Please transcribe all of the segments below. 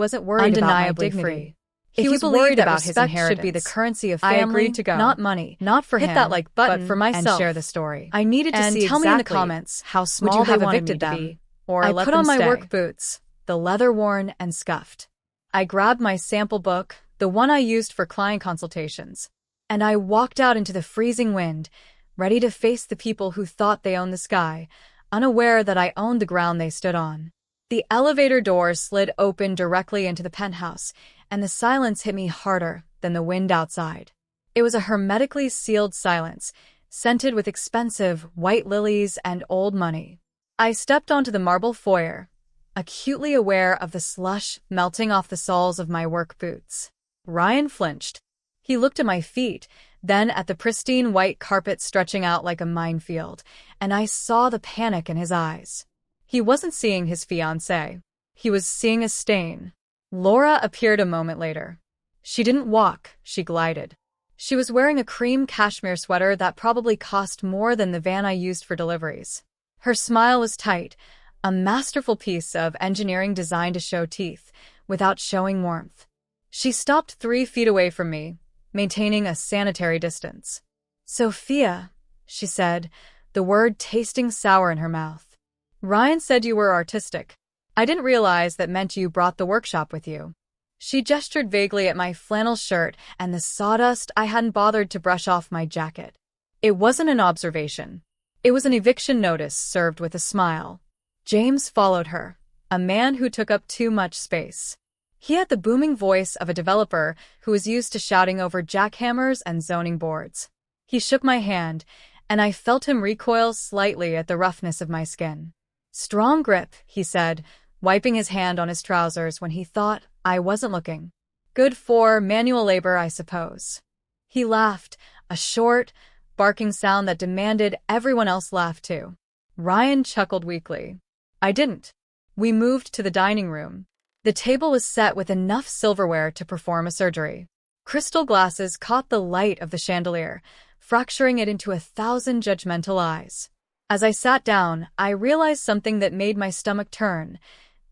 wasn't worried about my dignity. He was worried about his inheritance should be the currency of family, I agreed to go. Not money. Not for him. Hit that like button, but for myself. And share the story. I needed to see tell exactly me in the comments how small they wanted me to be, or I put on my work boots, the leather worn and scuffed. I grabbed my sample book, the one I used for client consultations, and I walked out into the freezing wind, ready to face the people who thought they owned the sky, unaware that I owned the ground they stood on. The elevator door slid open directly into the penthouse, and the silence hit me harder than the wind outside. It was a hermetically sealed silence, scented with expensive white lilies and old money. I stepped onto the marble foyer, acutely aware of the slush melting off the soles of my work boots. Ryan flinched. He looked at my feet, then at the pristine white carpet stretching out like a minefield, and I saw the panic in his eyes. He wasn't seeing his fiancé. He was seeing a stain. Laura appeared a moment later. She didn't walk, she glided. She was wearing a cream cashmere sweater that probably cost more than the van I used for deliveries. Her smile was tight, a masterful piece of engineering designed to show teeth, without showing warmth. She stopped 3 feet away from me, maintaining a sanitary distance. "Sophia," she said, the word tasting sour in her mouth. "Ryan said you were artistic. I didn't realize that meant you brought the workshop with you." She gestured vaguely at my flannel shirt and the sawdust I hadn't bothered to brush off my jacket. It wasn't an observation. It was an eviction notice served with a smile. James followed her, a man who took up too much space. He had the booming voice of a developer who was used to shouting over jackhammers and zoning boards. He shook my hand, and I felt him recoil slightly at the roughness of my skin. "Strong grip," he said, wiping his hand on his trousers when he thought I wasn't looking. "Good for manual labor, I suppose." He laughed, a short, barking sound that demanded everyone else laugh too. Ryan chuckled weakly. I didn't. We moved to the dining room. The table was set with enough silverware to perform a surgery. Crystal glasses caught the light of the chandelier, fracturing it into 1,000 judgmental eyes. As I sat down, I realized something that made my stomach turn,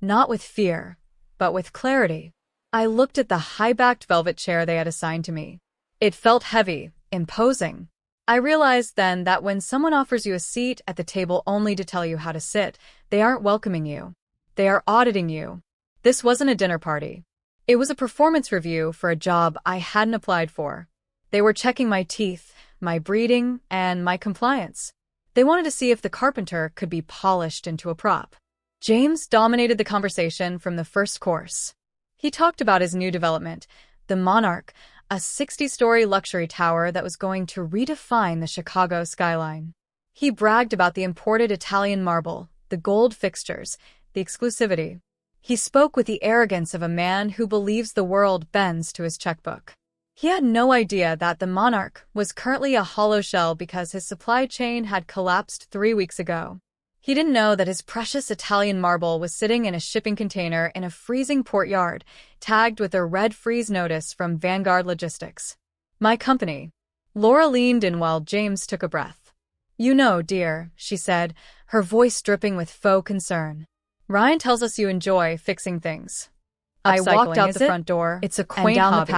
not with fear, but with clarity. I looked at the high-backed velvet chair they had assigned to me. It felt heavy, imposing. I realized then that when someone offers you a seat at the table only to tell you how to sit, they aren't welcoming you. They are auditing you. This wasn't a dinner party. It was a performance review for a job I hadn't applied for. They were checking my teeth, my breeding, and my compliance. They wanted to see if the carpenter could be polished into a prop. James dominated the conversation from the first course. He talked about his new development, the Monarch, a 60-story luxury tower that was going to redefine the Chicago skyline. He bragged about the imported Italian marble, the gold fixtures, the exclusivity. He spoke with the arrogance of a man who believes the world bends to his checkbook. He had no idea that the Monarch was currently a hollow shell because his supply chain had collapsed 3 weeks ago. He didn't know that his precious Italian marble was sitting in a shipping container in a freezing port yard, tagged with a red freeze notice from Vanguard Logistics. "My company." Laura leaned in while James took a breath. "You know, dear," she said, her voice dripping with faux concern. "Ryan tells us you enjoy fixing things." I walked out the front door. It's a quaint hobby.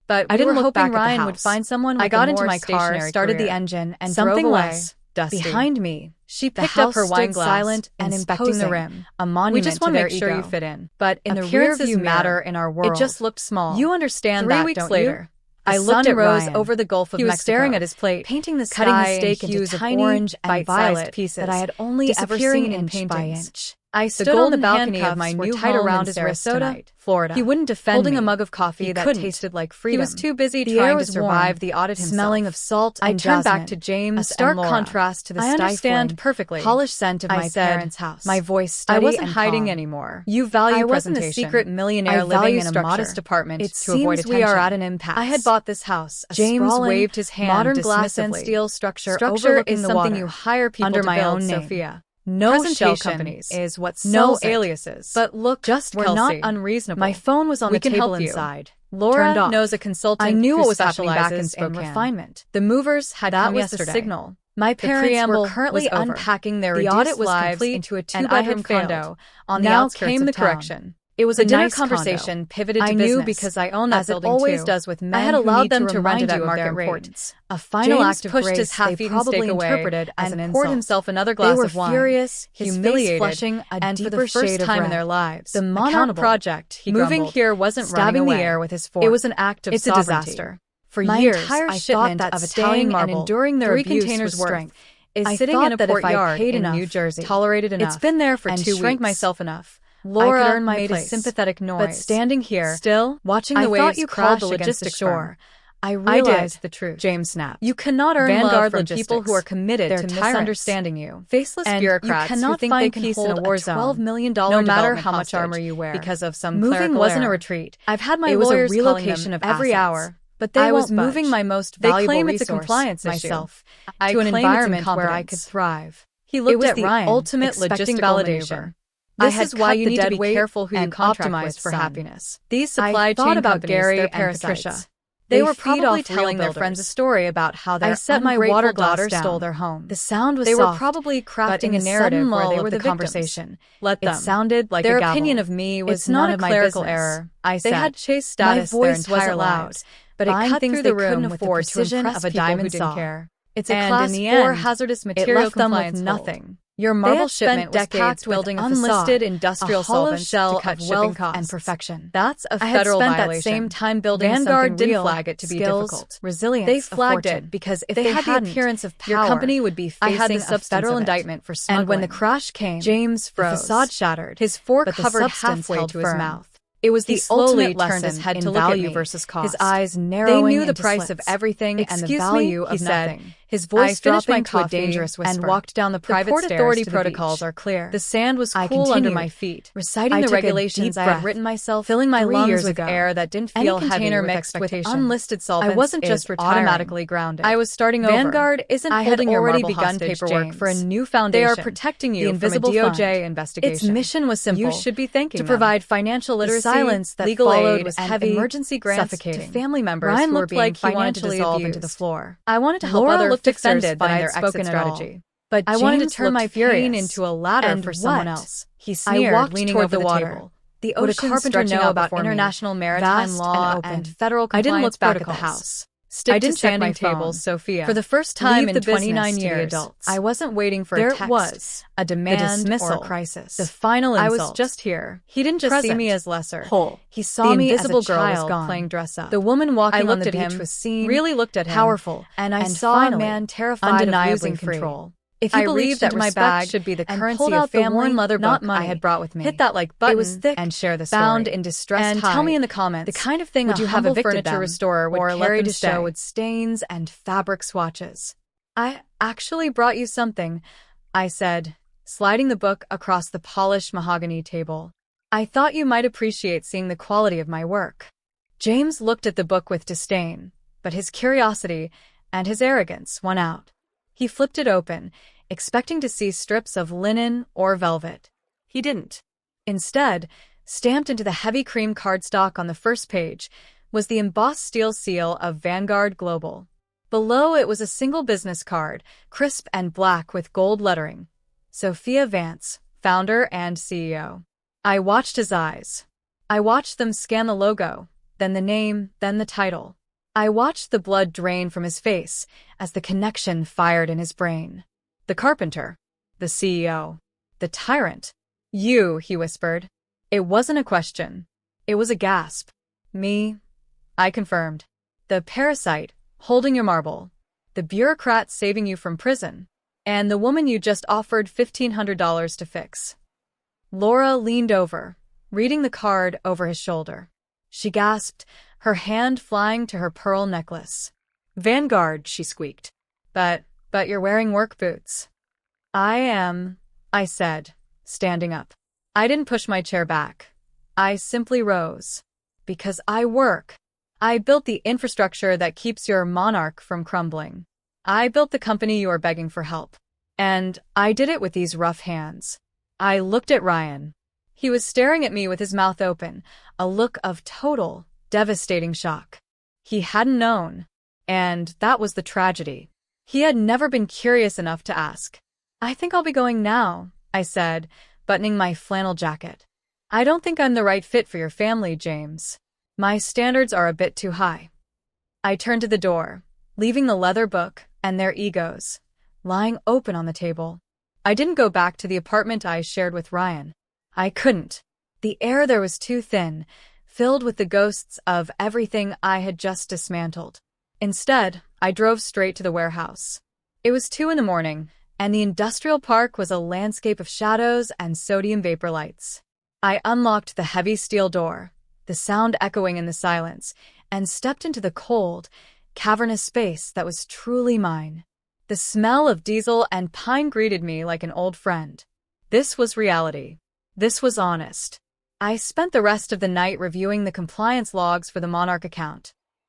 But I didn't look back at Ryan would find someone with I got into my car, started the engine, and drove away. Dusty. Behind me, she picked up her wine glass, silent and inspecting the rim, a monument. "We just want to make sure you fit in. But in the rear view matter in our world. It just looked small. You understand that, 3 weeks later." I looked at Ryan. Over the Gulf of Mexico. He was staring at his plate, painting the sky, cutting the steak into tiny, orange and violet pieces that I had only ever seen in paintings. I stood on the balcony of my new home in Sarasota, Florida. He wouldn't defend holding me. A mug of coffee that tasted like freedom. He was too busy trying to survive the audit himself. Smelling of salt and jasmine. I turned back to James, a stark contrast to the stifling, polished scent of my parents' house. My voice steady and calm. I wasn't hiding anymore. You value presentation. I wasn't a secret millionaire living in a modest apartment to avoid attention. It seems we are at an impasse. I had bought this house. James waved his hand modern glass and steel structure overlooking the water. Something you hire people under my own name. Sophia. No shell companies is what sells no aliases. But look, just we're not unreasonable. My phone was on the table inside. Laura knows a consultant. I knew what was happening back in refinement. The movers had come yesterday. The signal. My parents were currently unpacking their reduced lives into a 2-bedroom condo on the outskirts of town. It was a dinner conversation pivoted to business. I knew because I own that building too. As it always does with men. I had allowed them to remind you of their importance. A final act of grace pushed his half-eaten steak away and poured himself another glass of wine. They were furious, humiliated, flushing and for the first time in their lives. The Monarch project, he grumbled, moving here wasn't stabbing the air with his fork. It was an act of sovereignty. It's a disaster. For years, I thought that staying and enduring their abuse was strength. Is sitting in a courtyard in New Jersey, tolerated enough. It's been there for 2 weeks. And shrank myself enough. Laura made a sympathetic noise, but standing here, still watching the waves crash against the shore, I realized the truth. James snapped. You cannot earn love from people who are committed to misunderstanding you. Faceless bureaucrats who think they can hold a $12 million no matter how much armor you wear because of some moving wasn't a retreat. I've had my lawyers calling them every hour. But they I was won't budge. moving my most valuable They claim resource, it's a compliance myself, issue, to an environment where I could thrive. He looked at Ryan, ultimate expecting logistical validation. maneuver. This is why you need to be careful who you and contract optimize with, for son. happiness. These supply I thought chain about companies, Gary they're and parasites. Patricia. They They were feed probably off telling real their friends a builders. story about how their I set my ungrateful water daughter glass stole down. their home. The sound was They soft, were probably but crafting in a the narrative sudden where they lull were of the the conversation. Let them. It sounded like Their a gavel. opinion of me was It's not none a of my clerical business. error. I They said. had chased My status their voice entire wasn't loud, lives, but it buying cut things through they the room couldn't with the afford to precision impress of a people diamond who didn't saw. care. It's a And class in the 4 end, hazardous it material left them with compliance hold. nothing. Your They marble had shipment spent was decades packed with building a unlisted facade, industrial a hollow solvent shell to cut of shipping wealth costs and perfection. That's a I had federal spent violation. that same time building Vanguard something didn't real, flag it to be skills, difficult. resilience, They a flagged fortune. it because if they they had the hadn't, appearance of power, your company would be I had the facing a substance federal of it. indictment for smuggling. And when the crash came, James the froze. facade shattered. His fork but the hovered substance halfway held to his firm. mouth. It was He the slowly ultimate turned his lesson head in to look at value me, versus cost. his eyes They narrowing knew the into price slits. of everything and the Excuse value me, of he said, nothing. his voice I finished my dropping to a coffee dangerous whisper. and walked down the private Port stairs Authority to the protocols beach. are clear. The sand was I cool under continued, my feet, reciting I the took a regulations deep I had breath, written myself filling my 3 lungs years with ago. air that didn't Any feel heavy container with mixed with expectation. unlisted solvents I wasn't is just retiring. automatically grounded. I was starting over. Vanguard isn't I had holding your already marble begun hostage, paperwork James. for a new foundation. They are protecting you the invisible from a DOJ fund. investigation. Its mission was simple. You should be thanking to them. provide financial literacy, The silence that legal followed aid, was and heavy, emergency grants suffocating. to family members Ryan who were looked being like he wanted to financially dissolve abused. into the floor. I wanted to help Laura other looked fixers offended that find I their had spoken exit at all. strategy. But I James wanted to turn looked my furious. pain into a ladder And for someone what? else. He I sneered, walked leaning toward over the water. table. The Would a ocean carpenter stretching know out about before me, international maritime vast law and open. and federal I didn't compliance look back at the protocols? house. Stick I to didn't check my standing phone. tables, Sophia. For the first time Leave in the business 29 to the years, adults. I wasn't waiting for There a text, was a demand, the dismissal, or a crisis. the final I insult. was just here. He didn't just see Present, me as lesser. whole. He saw The me invisible as a girl was child gone. playing dress up. The woman walking I on looked the at beach him, was seen, really looked at him, powerful, and I saw finally, a man terrified of undeniably losing free. control. If you I believe reached that into my respect bag should be the and currency pulled of out the family, worn leather not book money I had brought with me. Hit that like button It was thick and share the story. bound in distressed and hide. tell me in the comments the kind of thing would a you have a humble furniture them, restorer would or let carry them to stay? show with stains and fabric swatches. I actually brought you something, I said, sliding the book across the polished mahogany table. I thought you might appreciate seeing the quality of my work. James looked at the book with disdain, but his curiosity and his arrogance won out. He flipped it open, expecting to see strips of linen or velvet. He didn't. Instead, stamped into the heavy cream cardstock on the first page, was the embossed steel seal of Vanguard Global. Below it was a single business card, crisp and black with gold lettering. Sophia Vance, founder and CEO. I watched his eyes. I watched them scan the logo, then the name, then the title. I watched the blood drain from his face as the connection fired in his brain. The carpenter, the CEO, the tyrant. You, he whispered. It wasn't a question. It was a gasp. Me, I confirmed. The parasite, holding your marble. The bureaucrat saving you from prison. And the woman you just offered $1,500 to fix. Laura leaned over, reading the card over his shoulder. She gasped, her hand flying to her pearl necklace. Vanguard, she squeaked. But you're wearing work boots. I am, I said, standing up. I didn't push my chair back. I simply rose. Because I work. I built the infrastructure that keeps your monarch from crumbling. I built the company you are begging for help. And I did it with these rough hands. I looked at Ryan. He was staring at me with his mouth open, a look of total, devastating shock. He hadn't known. And that was the tragedy. He had never been curious enough to ask. I think I'll be going now, I said, buttoning my flannel jacket. I don't think I'm the right fit for your family, James. My standards are a bit too high. I turned to the door, leaving the leather book and their egos lying open on the table. I didn't go back to the apartment I shared with Ryan. I couldn't. The air there was too thin, filled with the ghosts of everything I had just dismantled. Instead, I drove straight to the warehouse. It was 2 a.m, and the industrial park was a landscape of shadows and sodium vapor lights. I unlocked the heavy steel door, the sound echoing in the silence, and stepped into the cold, cavernous space that was truly mine. The smell of diesel and pine greeted me like an old friend. This was reality. This was honest. I spent the rest of the night reviewing the compliance logs for the Monarch account.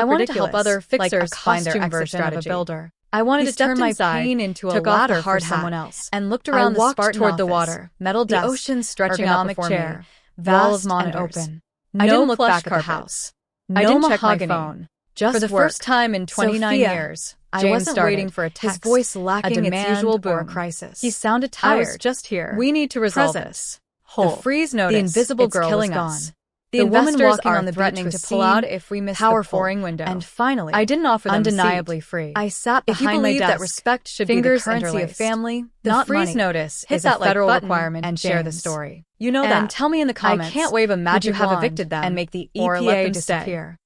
I wanted to help other fixers like a find their costume exit version strategy. of a builder. I wanted He to turn stepped my inside, pain into a took off ladder the hard for hat, someone else, and looked around I the walked Spartan toward the office. water, metal The desk, ocean stretching out ergonomic before chair, me, vast walls and monitors. open. I No didn't look plush back at the carpet. house. No I didn't check my mahogany. phone. Just For the work. first time in 29 Sophia, years, I James wasn't started, waiting for a his text, voice a lacking its demand, usual or a boom. crisis. He sounded I tired. was just here. We need to resolve Present. this. Whole. The freeze notice. The invisible It's girl killing was us. gone. The woman investors walking are on the threatening beach to was pull out seen, if we miss powerful, the pouring window. and finally, I didn't offer them undeniably a seat. free. I sat If you behind my believe desk. that respect should Fingers be the currency of interlaced. family, The not freeze money, notice hit is that a federal like button requirement and share the James. story. You know And that. tell me in the comments. I can't wave a magic would you have wand evicted them and make the or EPA let them disappear.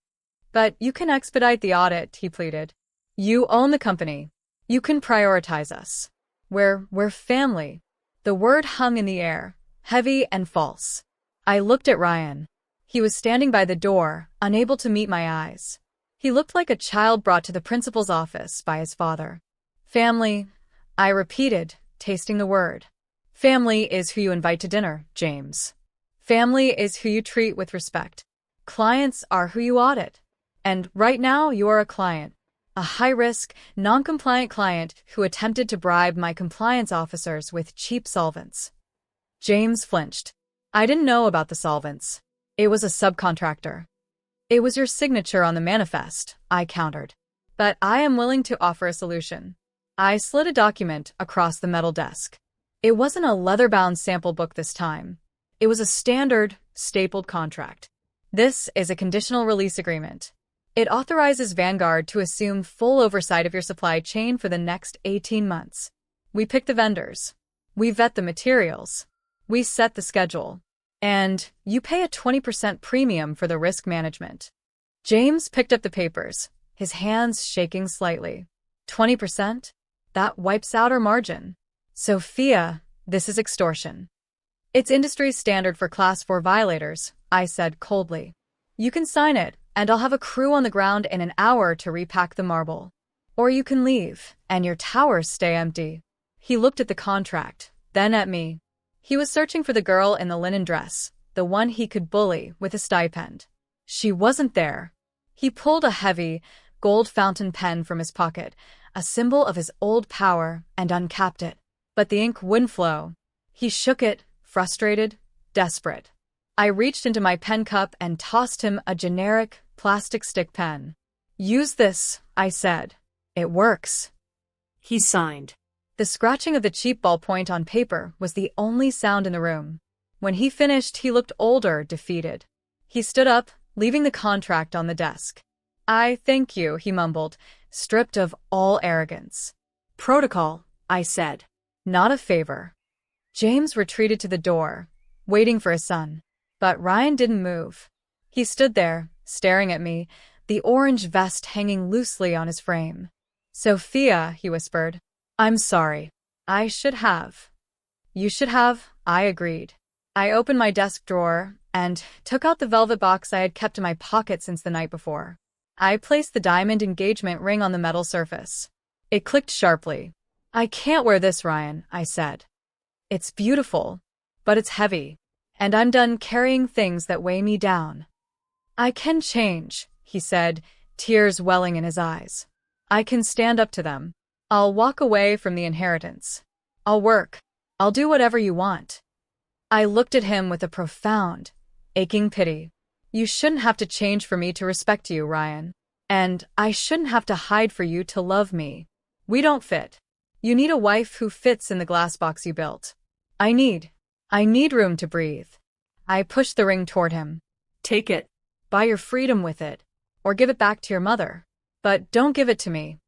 But you can expedite the audit, he pleaded. You own the company. You can prioritize us. We're family. The word hung in the air, heavy and false. I looked at Ryan. He was standing by the door, unable to meet my eyes. He looked like a child brought to the principal's office by his father. Family, I repeated, tasting the word. Family is who you invite to dinner, James. Family is who you treat with respect. Clients are who you audit. And right now, you are a client. A high-risk, non-compliant client who attempted to bribe my compliance officers with cheap solvents. James flinched. I didn't know about the solvents. It was a subcontractor. It was your signature on the manifest, I countered. But I am willing to offer a solution. I slid a document across the metal desk. It wasn't a leather-bound sample book this time. It was a standard, stapled contract. This is a conditional release agreement. It authorizes Vanguard to assume full oversight of your supply chain for the next 18 months. We pick the vendors. We vet the materials. We set the schedule. And you pay a 20% premium for the risk management. James picked up the papers, his hands shaking slightly. 20%? That wipes out our margin. Sophia, this is extortion. It's industry standard for Class 4 violators, I said coldly. You can sign it, and I'll have a crew on the ground in an hour to repack the marble. Or you can leave, and your towers stay empty. He looked at the contract, then at me. He was searching for the girl in the linen dress, the one he could bully with a stipend. She wasn't there. He pulled a heavy, gold fountain pen from his pocket, a symbol of his old power, and uncapped it. But the ink wouldn't flow. He shook it, frustrated, desperate. I reached into my pen cup and tossed him a generic, plastic stick pen. Use this, I said. It works. He signed. The scratching of the cheap ballpoint on paper was the only sound in the room. When he finished, he looked older, defeated. He stood up, leaving the contract on the desk. I thank you, he mumbled, stripped of all arrogance. Protocol, I said. Not a favor. James retreated to the door, waiting for his son. But Ryan didn't move. He stood there, staring at me, the orange vest hanging loosely on his frame. Sophia, he whispered. I'm sorry. I should have. You should have, I agreed. I opened my desk drawer and took out the velvet box I had kept in my pocket since the night before. I placed the diamond engagement ring on the metal surface. It clicked sharply. I can't wear this, Ryan, I said. It's beautiful, but it's heavy, and I'm done carrying things that weigh me down. I can change, he said, tears welling in his eyes. I can stand up to them. I'll walk away from the inheritance. I'll work. I'll do whatever you want. I looked at him with a profound, aching pity. You shouldn't have to change for me to respect you, Ryan. And I shouldn't have to hide for you to love me. We don't fit. You need a wife who fits in the glass box you built. I need room to breathe. I pushed the ring toward him. Take it. Buy your freedom with it. Or give it back to your mother. But don't give it to me.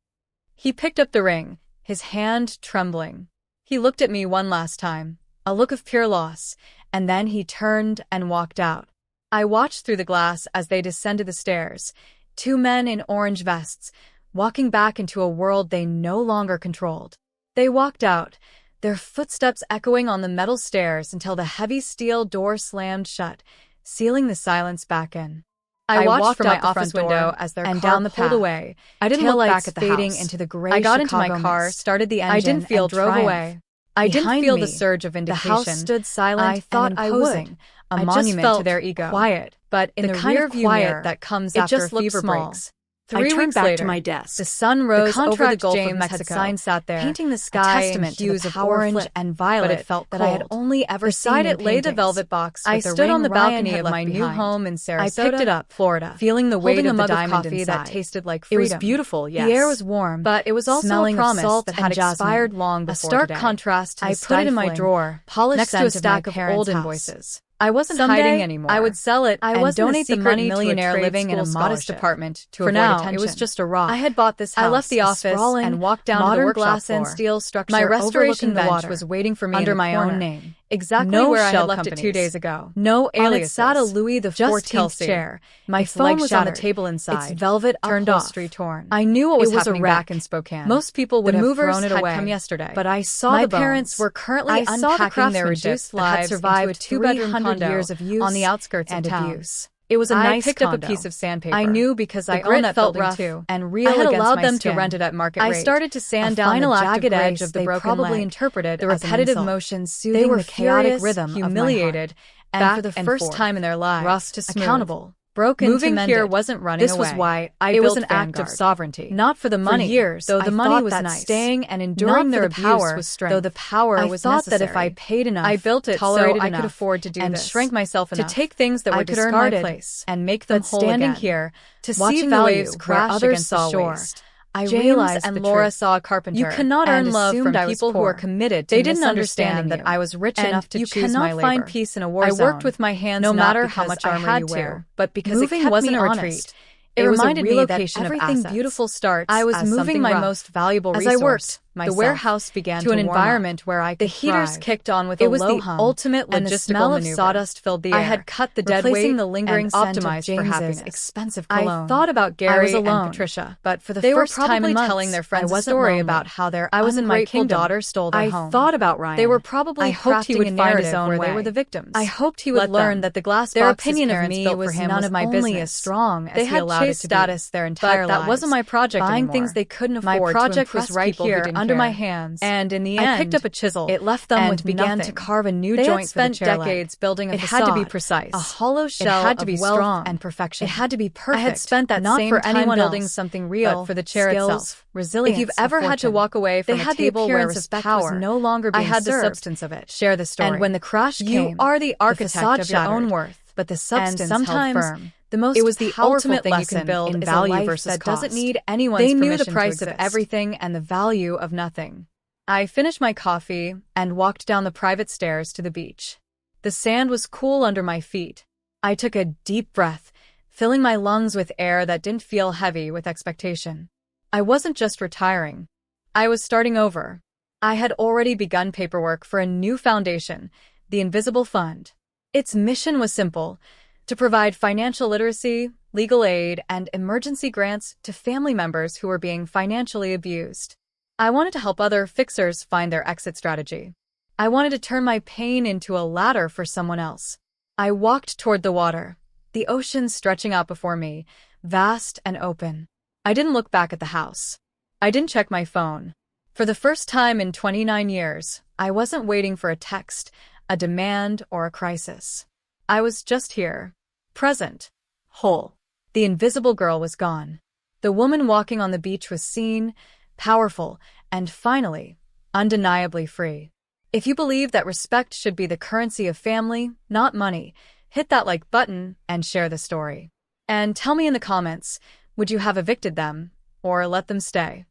He picked up the ring, his hand trembling. He looked at me one last time, a look of pure loss, and then he turned and walked out. I watched through the glass as they descended the stairs, two men in orange vests, walking back into a world they no longer controlled. They walked out, their footsteps echoing on the metal stairs until the heavy steel door slammed shut, sealing the silence back in. I watched from my office window as their car pulled away. I didn't look back at the house. Into the gray I got into my car, started the engine, I didn't feel drove away. I didn't feel the surge of vindication. The house stood silent. I thought I would. A monument to their ego. Quiet, but in the rear view mirror that comes after a fever breaks. I 3 turned weeks back later, to my desk. the sun rose over the contract Gulf James of Mexico. had signed sat there, painting the a sky testament in hues to the of power orange flip, and violet but it felt that I had cold. only ever Beside seen it in lay the paintings. velvet box I with the stood on the ring Ryan balcony had of left my new behind. home in I Sarasota, picked it up, Florida, feeling the weight holding of a the mug of diamond coffee inside. that tasted like It was freedom. beautiful, yes. The air was warm, but it was also smelling a of promise salt that and had expired jasmine, long a before stark today. contrast to the I put it in my stifling, drawer, polished next to a scent of my stack of parents' old house. invoices. I wasn't Someday, hiding anymore. I would sell it I and wasn't donate a the money millionaire to a living in a trade modest school apartment to For avoid now, attention. it was just a rock. I had bought this house, I left the office sprawling, and walked down to the modern workshop glass floor. and steel structure My restoration overlooking the bench water was waiting for me under in the my corner, own name, exactly no where I had shell left it 2 companies, days ago. no On it aliases, sat a Louis just XIV Kelsey. chair. My Its phone leg was on the shattered, table inside, its velvet turned upholstery off. torn. I knew what was It was a happening wreck. back in Spokane. Most people would the have movers thrown it had away, come yesterday, but I saw my the bones. parents were currently I saw the unpacking their craftsmanship reduced that had lives survived into a 2-bedroom 300 condo years of use on the outskirts and of town. abuse. It was a I nice picked up a condo. piece of sandpaper. I knew because The I grit owned that felt building rough too, and real I had against allowed my them skin. to rent it at market I rate. started to sand A down final the act of jagged edge rage of they the broken probably leg, interpreted the as an repetitive insult. motions They soothing were the chaotic furious, rhythm humiliated, of my heart. and Back for the and first forth, time in their lives, rough to smooth, accountable, broken moving to here mended. wasn't running This away. was why I it built was an act of Vanguard. sovereignty, Not for the money, For years, though the I money thought was that nice. staying and Not enduring for their the abuse power, was strength. though the power I was thought that if I necessary. paid enough, I built it tolerated so I enough, could afford to do and this, shrank myself to enough, take things that were I could earn my discarded place and make them but whole standing again. here, To watching see the value waves where crash others against the saw shore, waste, I James realized and the Laura truth. saw a carpenter. You cannot and earn love assumed from I was people who are poor. committed to They didn't misunderstanding understand that you. I was rich And enough to you choose cannot my labor. find peace in a war I zone, worked with my hands no not matter because how much I armor had you to, wear, but because moving it kept wasn't me a honest. retreat. It It was a reminded me that relocation of everything assets. beautiful starts I was as moving something my rough. most valuable As resource, I worked, myself, the warehouse began to an warm up. environment where I could The heaters thrive. kicked on with It a was low the hum, ultimate and the logistical smell of maneuver. sawdust filled the I air. had cut the dead replacing weight the lingering and scent of optimized for James's happiness. expensive I cologne. thought about I was Gary alone, and Patricia, but for the they first were time probably in months, telling their friends I a wasn't story lonely. about how their I was in my ungrateful kingdom. daughter stole their I home. thought about Ryan. They were probably I hoped he crafting would a find his narrative own where way. they were the victims. I hoped he Let would learn them. that the glass Their box his opinion of parents me built was for him none was of my only business. as strong as They he had allowed it chased to be. status their entire But that lives, wasn't my project buying anymore. things they couldn't My afford project to was impress right people who here didn't under care. my hands, And in the I end, picked up a chisel. it left them and with began nothing. to carve a new They had joint for the spent chair leg. decades building a It facade, had to be precise, a hollow shell it had to of be wealth strong and perfection. It had to be perfect. I had spent that not same for time anyone building else, something real, but for the chair skills, itself. resilience, If you've ever a had to fortune. walk away from They a had the table where appearance of respect power. was no longer I being had the served, substance of it. share the story. And when the crash You came, are the the architect facade of your own shattered, worth, but the substance and sometimes held firm. the most It was the powerful ultimate thing you lesson can build in is a value life versus that cost. doesn't need anyone's They knew permission the price to of exist. everything and the value of nothing. I finished my coffee and walked down the private stairs to the beach. The sand was cool under my feet. I took a deep breath, filling my lungs with air that didn't feel heavy with expectation. I wasn't just retiring. I was starting over. I had already begun paperwork for a new foundation, the Invisible Fund. Its mission was simple: to provide financial literacy, legal aid, and emergency grants to family members who were being financially abused. I wanted to help other fixers find their exit strategy. I wanted to turn my pain into a ladder for someone else. I walked toward the water, the ocean stretching out before me, vast and open. I didn't look back at the house. I didn't check my phone. For the first time in 29 years, I wasn't waiting for a text, a demand, or a crisis. I was just here, present, whole. The invisible girl was gone. The woman walking on the beach was seen, powerful, and finally, undeniably free. If you believe that respect should be the currency of family, not money, hit that like button and share the story. And tell me in the comments, would you have evicted them or let them stay?